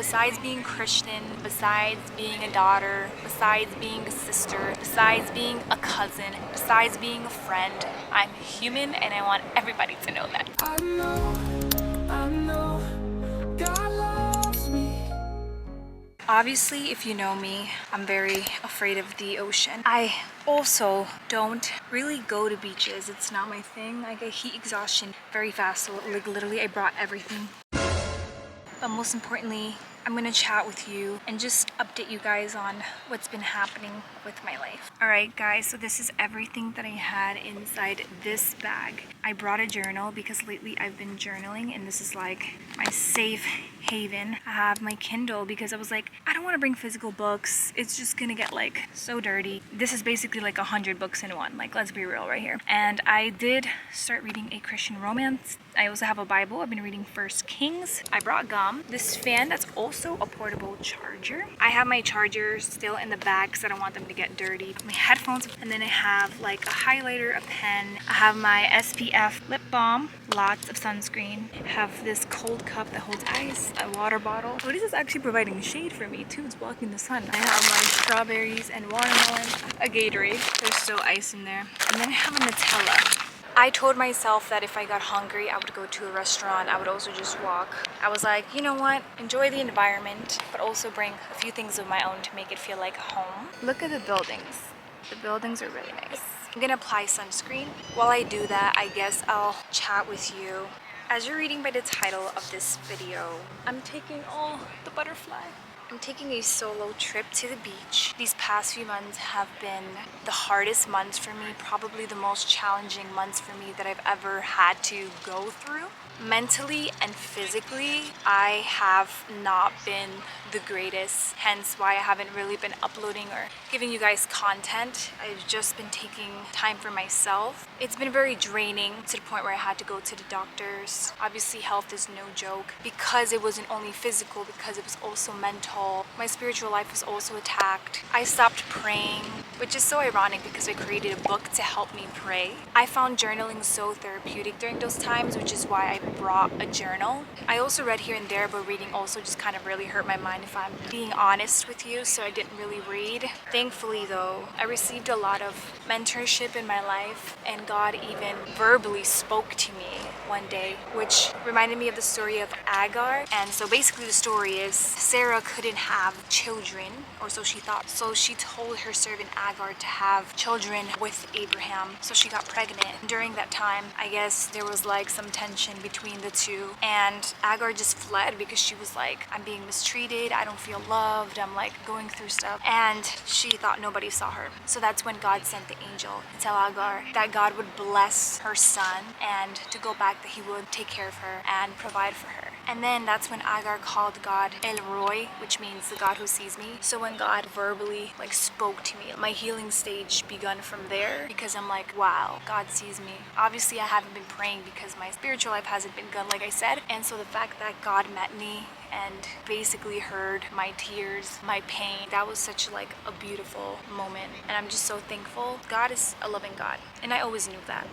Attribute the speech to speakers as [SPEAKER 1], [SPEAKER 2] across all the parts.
[SPEAKER 1] Besides being Christian, besides being a daughter, besides being a sister, besides being a cousin, besides being a friend, I'm human, and I want everybody to know that. I know, God loves me. Obviously, if you know me, I'm very afraid of the ocean. I also don't really go to beaches. It's not my thing. I get heat exhaustion very fast, so like literally I brought everything. But most importantly, I'm gonna chat with you and just update you guys on what's been happening with my life. Alright guys, so this is everything that I had inside this bag. I brought a journal because lately I've been journaling, and this is like my safe haven. I have my Kindle because I was like, I don't want to bring physical books. It's just gonna get like so dirty. This is basically like 100 books in one, like let's be real right here. And I did start reading a Christian romance. I also have a Bible. I've been reading First Kings. I brought gum, this fan that's also a portable charger. I have my chargers still in the bag because I don't want them to get dirty. My headphones, and then I have like a highlighter, a pen. I have my SPF lip balm, lots of sunscreen. I have this cold cup that holds ice, a water bottle. Oh, this is actually providing shade for me too. It's blocking the sun. I have my strawberries and watermelon, a Gatorade. There's still ice in there. And then I have a Nutella. I told myself that if I got hungry, I would go to a restaurant. I would also just walk. I was like, you know what? Enjoy the environment, but also bring a few things of my own to make it feel like home. Look at the buildings. The buildings are really nice. I'm gonna apply sunscreen. While I do that, I guess I'll chat with you. As you're reading by the title of this video, I'm taking the butterfly. I'm taking a solo trip to the beach. These past few months have been the hardest months for me, probably the most challenging months for me that I've ever had to go through. Mentally and physically, I have not been the greatest, hence why I haven't really been uploading or giving you guys content. I've just been taking time for myself. It's been very draining to the point where I had to go to the doctors. Obviously, health is no joke because it wasn't only physical, because it was also mental. My spiritual life was also attacked. I stopped praying, which is so ironic because I created a book to help me pray. I found journaling so therapeutic during those times, which is why I brought a journal. I also read here and there, but reading also just kind of really hurt my mind if I'm being honest with you, so I didn't really read. Thankfully though, I received a lot of mentorship in my life, and God even verbally spoke to me one day, which reminded me of the story of Hagar. And so basically the story is Sarah couldn't have children, or so she thought. So she told her servant Hagar to have children with Abraham. So she got pregnant. During that time, I guess there was like some tension between the two, and Hagar just fled because she was like, I'm being mistreated, I don't feel loved, I'm like going through stuff, and she thought nobody saw her. So that's when God sent the angel to tell Hagar that God would bless her son and to go back, that he would take care of her and provide for her. And then that's when Hagar called God El Roy, which means the God who sees me. So when God verbally like spoke to me, my healing stage begun from there, because I'm like, wow, God sees me. Obviously I haven't been praying because my spiritual life hasn't been good, like I said. And so the fact that God met me and basically heard my tears, my pain, that was such like a beautiful moment, and I'm just so thankful. God is a loving God, and I always knew that.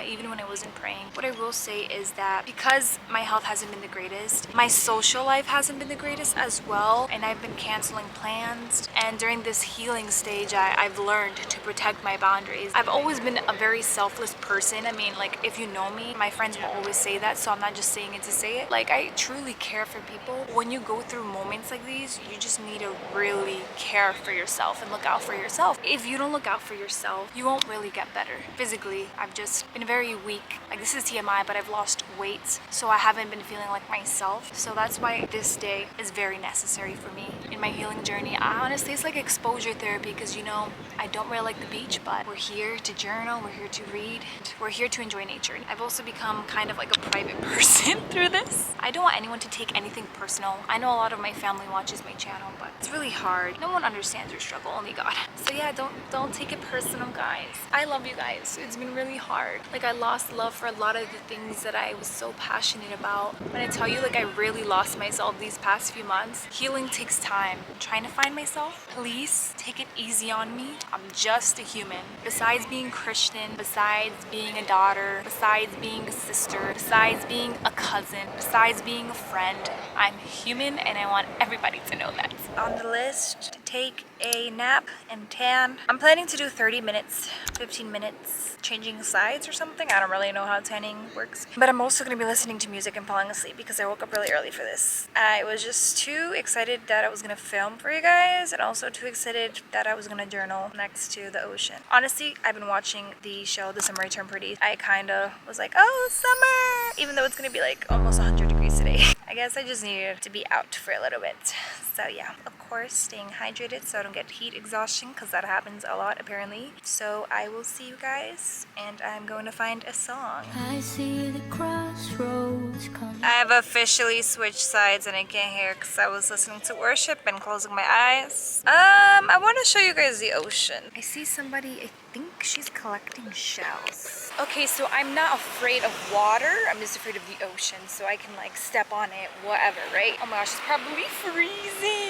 [SPEAKER 1] Even when I wasn't praying. What I will say is that because my health hasn't been the greatest, my social life hasn't been the greatest as well, and I've been canceling plans. And during this healing stage, I've learned to protect my boundaries. I've always been a very selfless person. I mean, like, if you know me, my friends will always say that, so I'm not just saying it to say it. Like, I truly care for people. When you go through moments like these, you just need to really care for yourself and look out for yourself. If you don't look out for yourself, you won't really get better. Physically, I've just been very weak. Like, this is TMI, but I've lost weight, so I haven't been feeling like myself. So that's why this day is very necessary for me in my healing journey. Honestly, it's like exposure therapy, because you know, I don't really like the beach, but we're here to journal, we're here to read, we're here to enjoy nature. I've also become kind of like a private person through this. I don't want anyone to take anything personal. I know a lot of my family watches my channel, but it's really hard. No one understands your struggle, only God. So yeah, don't take it personal, guys. I love you guys. It's been really hard. Like, I lost love for a lot of the things that I was so passionate about. When I tell you, like, I really lost myself these past few months. Healing takes time. I'm trying to find myself. Please take it easy on me. I'm just a human. Besides being Christian, besides being a daughter, besides being a sister, besides being a cousin, besides being a friend, I'm I'm human and I want everybody to know that. On the list, to take a nap and tan. I'm planning to do 30 minutes, 15 minutes changing sides or something. I don't really know how tanning works. But I'm also going to be listening to music and falling asleep because I woke up really early for this. I was just too excited that I was going to film for you guys, and also too excited that I was going to journal next to the ocean. Honestly, I've been watching the show The Summer I Turned Pretty. I kind of was like, oh, summer! Even though it's going to be like almost 100 degrees today. I guess I just needed to be out for a little bit. So yeah, of course, staying hydrated so I don't get heat exhaustion, because that happens a lot apparently. So I will see you guys, and I'm going to find a song. I see the crossroads come. I have officially switched sides and I can't hear because I was listening to worship and closing my eyes. I want to show you guys the ocean. I see somebody, I think she's collecting shells. Okay, so I'm not afraid of water. I'm just afraid of the ocean, so I can like step on it, whatever, right? Oh my gosh, it's probably freezing. This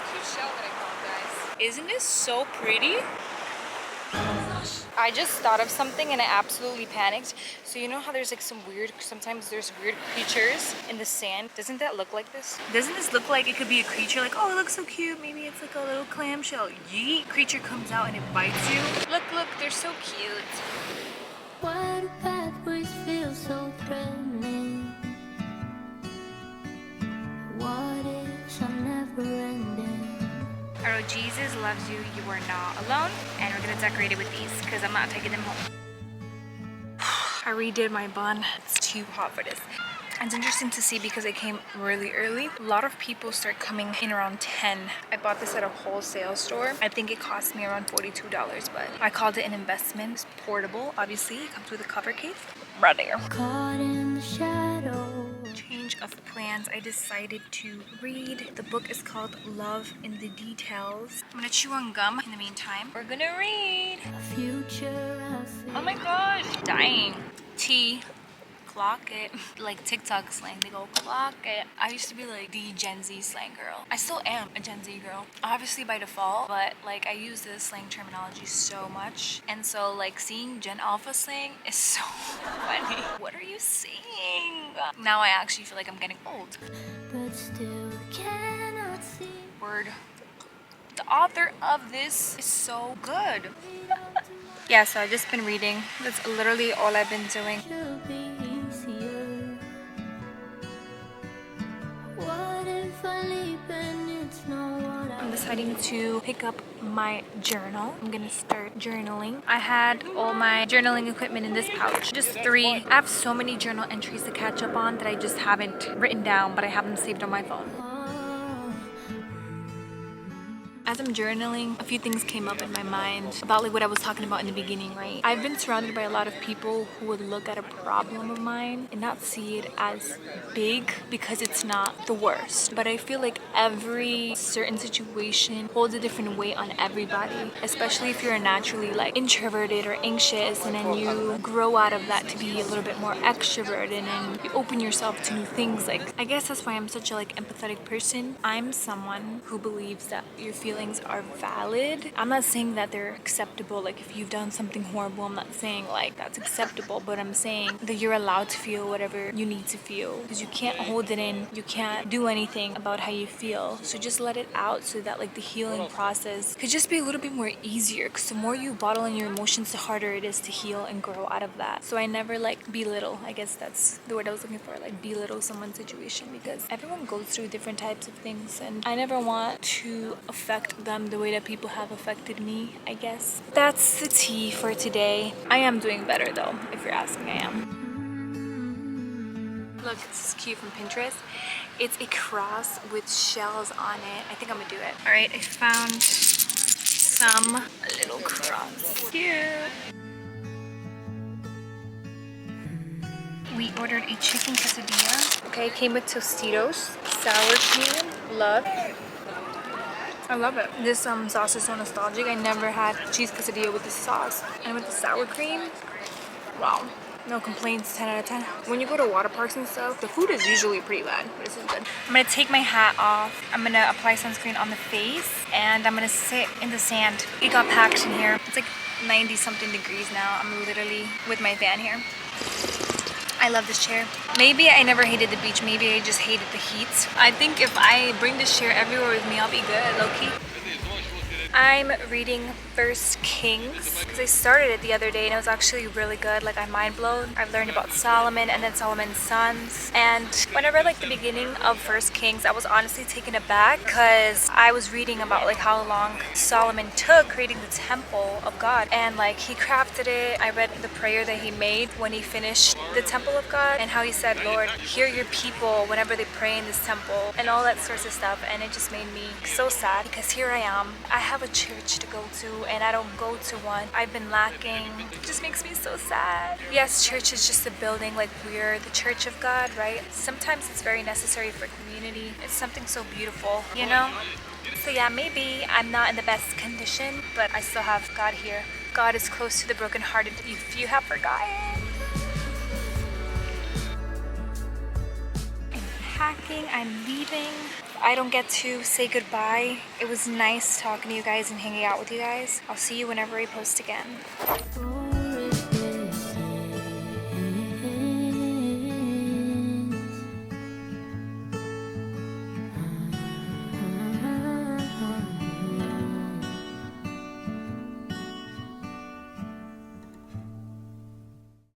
[SPEAKER 1] cute shell that I found, guys. Isn't this so pretty? I just thought of something and I absolutely panicked. So you know how there's like sometimes there's weird creatures in the sand? Doesn't that look like this? Doesn't this look like it could be a creature? Like, oh, it looks so cute. Maybe it's like a little clamshell. Yeet, creature comes out and it bites you. Look, they're so cute. Why do pathways feel so threatening? What ifs are never ending? Oh, Jesus loves you, you are not alone. And we're gonna decorate it with these because I'm not taking them home. I redid my bun. It's too hot for this. It's interesting to see because I came really early. A lot of people start coming in around 10. I bought this at a wholesale store. I think it cost me around $42, but I called it an investment. It's portable, obviously. It comes with a cover case. Right there. Caught in the shadow. Change of plans. I decided to read. The book is called Love in the Details. I'm gonna chew on gum in the meantime. We're gonna read. A future oh my gosh. Dying. Tea. Clock it. Like TikTok slang, they go clock it. I used to be like the Gen Z slang girl. I still am a Gen Z girl, obviously by default, but like I use the slang terminology so much, and so like seeing Gen Alpha slang is so funny. What are you saying? Now I actually feel like I'm getting old. But still cannot see. Word. The author of this is so good. Yeah, so I've just been reading. That's literally all I've been doing. I'm deciding to pick up my journal. I'm gonna start journaling. I had all my journaling equipment in this pouch, just 3. I have so many journal entries to catch up on that I just haven't written down, but I have them saved on my phone. As I'm journaling, a few things came up in my mind about like what I was talking about in the beginning, right? I've been surrounded by a lot of people who would look at a problem of mine and not see it as big because it's not the worst. But I feel like every certain situation holds a different weight on everybody, especially if you're naturally like introverted or anxious, and then you grow out of that to be a little bit more extroverted and you open yourself to new things. Like, I guess that's why I'm such a like empathetic person. I'm someone who believes that your feelings are valid. I'm not saying that they're acceptable. Like if you've done something horrible, I'm not saying like that's acceptable, but I'm saying that you're allowed to feel whatever you need to feel, because you can't hold it in. You can't do anything about how you feel. So just let it out so that like the healing process could just be a little bit more easier, because the more you bottle in your emotions, the harder it is to heal and grow out of that. So I never like belittle. I guess that's the word I was looking for, like belittle someone's situation, because everyone goes through different types of things, and I never want to affect them the way that people have affected me, I guess. That's the tea for today. I am doing better though, if you're asking. I am. Look, this is cute from Pinterest. It's a cross with shells on it. I think I'm gonna do it. All right, I found some little cross. Cute. We ordered a chicken quesadilla. Okay, it came with Tostitos, sour cream, love. I love it. This sauce is so nostalgic. I never had cheese quesadilla with this sauce. And with the sour cream, wow. No complaints, 10 out of 10. When you go to water parks and stuff, the food is usually pretty bad, but this is good. I'm gonna take my hat off. I'm gonna apply sunscreen on the face, and I'm gonna sit in the sand. It got packed in here. It's like 90 something degrees now. I'm literally with my van here. I love this chair. Maybe I never hated the beach. Maybe I just hated the heat. I think if I bring this chair everywhere with me, I'll be good, low-key. I'm reading First Kings because I started it the other day and it was actually really good. Like, I'm mind blown. I've learned about Solomon and then Solomon's sons. And when I read like the beginning of First Kings, I was honestly taken aback because I was reading about like how long Solomon took creating the temple of God, and like he crafted it. I read the prayer that he made when he finished the temple of God and how he said, Lord, hear your people whenever they pray in this temple and all that sorts of stuff. And it just made me so sad because here I am. I have a church to go to and I don't go to one. I've been lacking. It just makes me so sad. Yes, church is just a building, like we're the church of God, right? Sometimes it's very necessary for community. It's something so beautiful, you know? So yeah, maybe I'm not in the best condition, but I still have God here. God is close to the brokenhearted if you have forgotten. I'm packing, I'm leaving. I don't get to say goodbye. It was nice talking to you guys and hanging out with you guys. I'll see you whenever I post again.